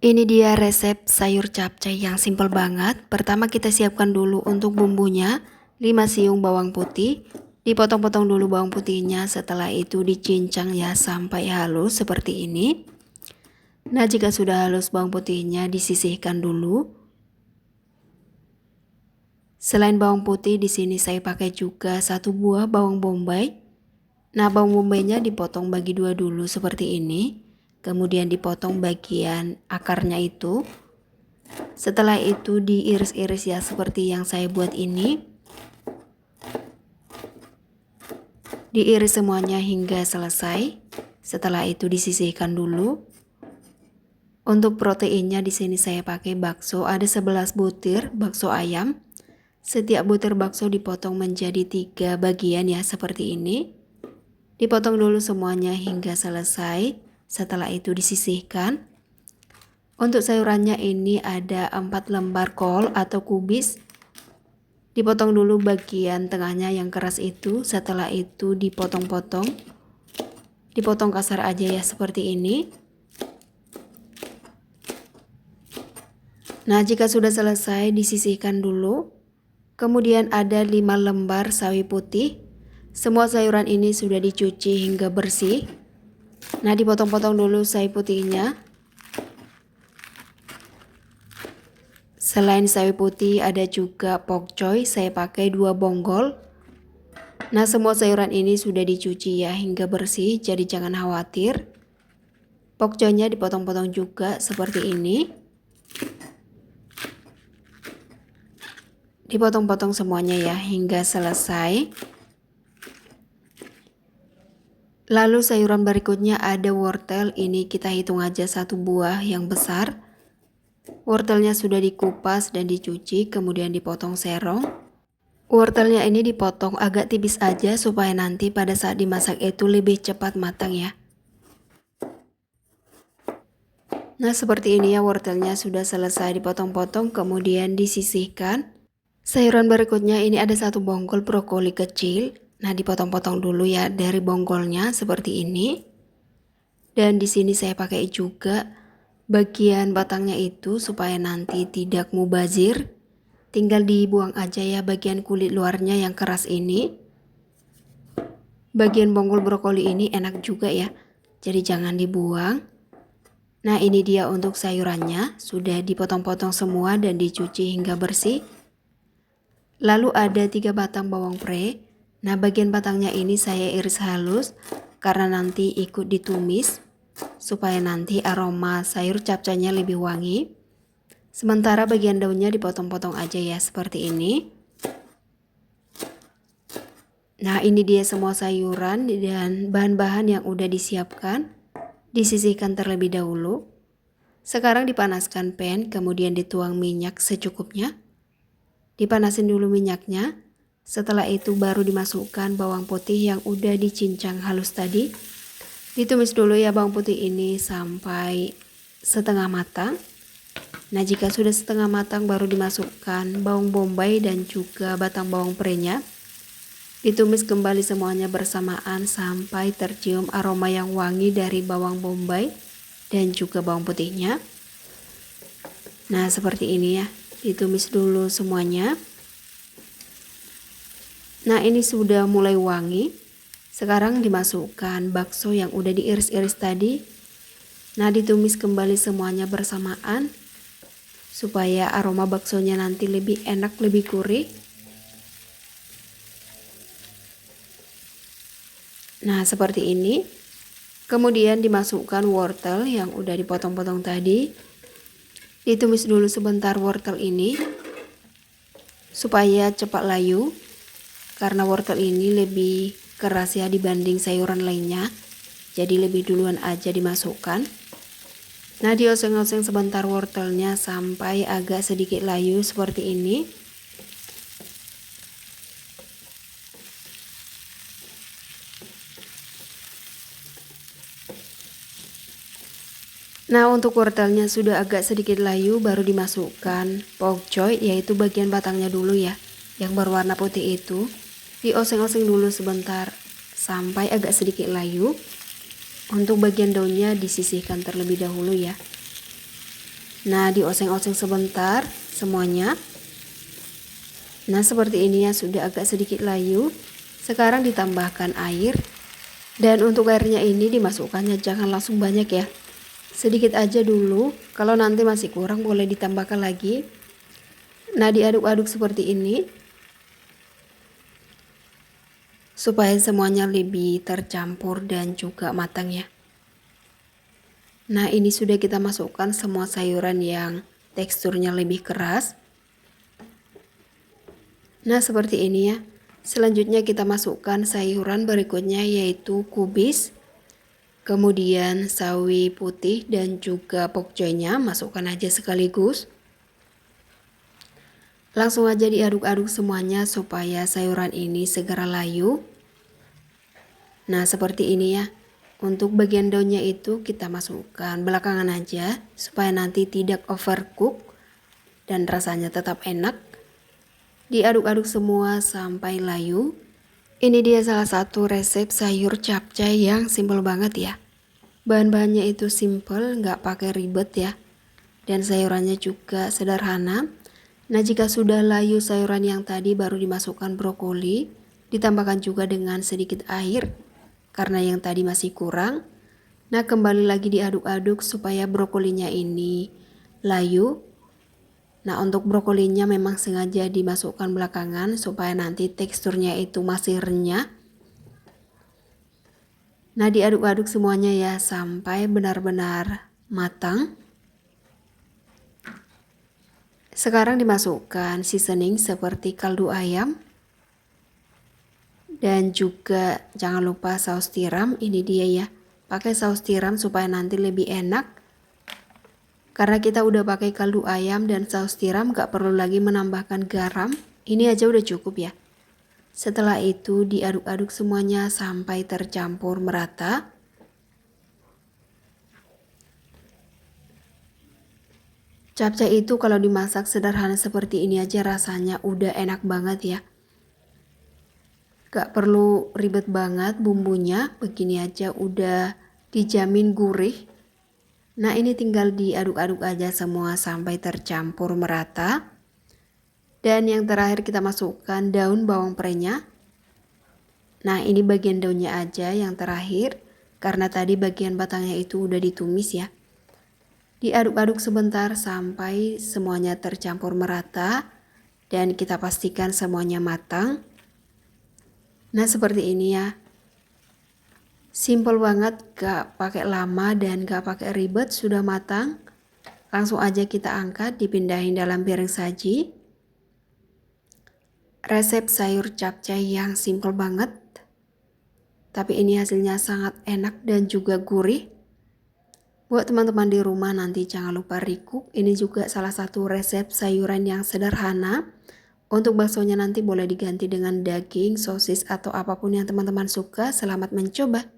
Ini dia resep sayur capcay yang simple banget. Pertama kita siapkan dulu untuk bumbunya 5 siung bawang putih. Dipotong-potong dulu bawang putihnya, setelah itu dicincang ya sampai halus seperti ini. Nah, jika sudah halus bawang putihnya disisihkan dulu. Selain bawang putih, di sini saya pakai juga 1 buah bawang bombay. Nah, bawang bombaynya dipotong bagi 2 dulu seperti ini. Kemudian dipotong bagian akarnya itu. Setelah itu diiris-iris ya seperti yang saya buat ini. Diiris semuanya hingga selesai. Setelah itu disisihkan dulu. Untuk proteinnya di sini saya pakai bakso, ada 11 butir bakso ayam. Setiap butir bakso dipotong menjadi 3 bagian ya seperti ini. Dipotong dulu semuanya hingga selesai. Setelah itu disisihkan. Untuk sayurannya ini ada 4 lembar kol atau kubis. Dipotong dulu bagian tengahnya yang keras itu. Setelah itu dipotong-potong. Dipotong kasar aja ya seperti ini. Nah, jika sudah selesai disisihkan dulu. Kemudian ada 5 lembar sawi putih. Semua sayuran ini sudah dicuci hingga bersih. Nah, dipotong-potong dulu sawi putihnya. Selain sawi putih ada juga pokcoy, saya pakai 2 bonggol. Nah, semua sayuran ini sudah dicuci ya hingga bersih, jadi jangan khawatir. Pokcoynya dipotong-potong juga seperti ini. Dipotong-potong semuanya ya hingga selesai. Lalu sayuran berikutnya ada wortel, ini kita hitung aja 1 buah yang besar. Wortelnya sudah dikupas dan dicuci, kemudian dipotong serong. Wortelnya ini dipotong agak tipis aja supaya nanti pada saat dimasak itu lebih cepat matang ya. Nah, seperti ini ya, wortelnya sudah selesai dipotong-potong kemudian disisihkan. Sayuran berikutnya ini ada 1 bonggol brokoli kecil. Nah, dipotong-potong dulu ya dari bonggolnya seperti ini. Dan di sini saya pakai juga bagian batangnya itu supaya nanti tidak mubazir. Tinggal dibuang aja ya bagian kulit luarnya yang keras ini. Bagian bonggol brokoli ini enak juga ya, jadi jangan dibuang. Nah, ini dia untuk sayurannya, sudah dipotong-potong semua dan dicuci hingga bersih. Lalu ada 3 batang bawang pre. Nah, bagian batangnya ini saya iris halus karena nanti ikut ditumis supaya nanti aroma sayur capcaynya lebih wangi. Sementara bagian daunnya dipotong-potong aja ya seperti ini. Nah, ini dia semua sayuran dan bahan-bahan yang udah disiapkan. Disisihkan terlebih dahulu. Sekarang dipanaskan pan, kemudian dituang minyak secukupnya. Dipanasin dulu minyaknya. Setelah itu baru dimasukkan bawang putih yang udah dicincang halus tadi. Ditumis dulu ya bawang putih ini sampai setengah matang. Nah, jika sudah setengah matang baru dimasukkan bawang bombay dan juga batang bawang prenya. Ditumis kembali semuanya bersamaan sampai tercium aroma yang wangi dari bawang bombay dan juga bawang putihnya. Nah, seperti ini ya. Ditumis dulu semuanya. Nah, ini sudah mulai wangi. Sekarang dimasukkan bakso yang udah diiris-iris tadi. Nah, ditumis kembali semuanya bersamaan supaya aroma baksonya nanti lebih enak, lebih gurih. Nah, seperti ini. Kemudian dimasukkan wortel yang udah dipotong-potong tadi. Ditumis dulu sebentar wortel ini supaya cepat layu. Karena wortel ini lebih keras ya dibanding sayuran lainnya. Jadi lebih duluan aja dimasukkan. Nah, dioseng-oseng sebentar wortelnya sampai agak sedikit layu seperti ini. Nah, untuk wortelnya sudah agak sedikit layu baru dimasukkan pokcoy, yaitu bagian batangnya dulu ya, yang berwarna putih itu. Dioseng-oseng dulu sebentar sampai agak sedikit layu. Untuk bagian daunnya disisihkan terlebih dahulu ya. Nah, dioseng-oseng sebentar semuanya. Nah, seperti ini ya, sudah agak sedikit layu. Sekarang ditambahkan air. Dan untuk airnya ini dimasukkannya jangan langsung banyak ya. Sedikit aja dulu, kalau nanti masih kurang boleh ditambahkan lagi. Nah, diaduk-aduk seperti ini. Supaya semuanya lebih tercampur dan juga matang ya. Nah, ini sudah kita masukkan semua sayuran yang teksturnya lebih keras. Nah, seperti ini ya. Selanjutnya kita masukkan sayuran berikutnya yaitu kubis, kemudian sawi putih dan juga pokcoynya masukkan aja sekaligus. Langsung aja diaduk-aduk semuanya supaya sayuran ini segera layu. Nah, seperti ini ya. Untuk bagian daunnya itu kita masukkan belakangan aja supaya nanti tidak overcook dan rasanya tetap enak. Diaduk-aduk semua sampai layu. Ini dia salah satu resep sayur capcay yang simple banget ya. Bahan-bahannya itu simple, nggak pakai ribet ya. Dan sayurannya juga sederhana. Nah, jika sudah layu sayuran yang tadi baru dimasukkan brokoli. Ditambahkan juga dengan sedikit air karena yang tadi masih kurang. Nah, kembali lagi diaduk-aduk supaya brokolinya ini layu. Nah, untuk brokolinya memang sengaja dimasukkan belakangan supaya nanti teksturnya itu masih renyah. Nah, diaduk-aduk semuanya ya sampai benar-benar matang. Sekarang dimasukkan seasoning seperti kaldu ayam. Dan juga jangan lupa saus tiram, ini dia ya. Pakai saus tiram supaya nanti lebih enak. Karena kita udah pakai kaldu ayam dan saus tiram, gak perlu lagi menambahkan garam. Ini aja udah cukup ya. Setelah itu diaduk-aduk semuanya sampai tercampur merata. Capcay itu kalau dimasak sederhana seperti ini aja rasanya udah enak banget ya. Gak perlu ribet banget bumbunya, begini aja udah dijamin gurih. Nah, ini tinggal diaduk-aduk aja semua sampai tercampur merata. Dan yang terakhir kita masukkan daun bawang prenya. Nah, ini bagian daunnya aja yang terakhir karena tadi bagian batangnya itu udah ditumis ya. Diaduk-aduk sebentar sampai semuanya tercampur merata dan kita pastikan semuanya matang. Nah, seperti ini ya. Simple banget, gak pakai lama dan gak pakai ribet, sudah matang. Langsung aja kita angkat, dipindahin dalam piring saji. Resep sayur capcay yang simple banget. Tapi ini hasilnya sangat enak dan juga gurih. Buat teman-teman di rumah nanti jangan lupa recook. Ini juga salah satu resep sayuran yang sederhana. Untuk baksonya nanti boleh diganti dengan daging, sosis, atau apapun yang teman-teman suka. Selamat mencoba.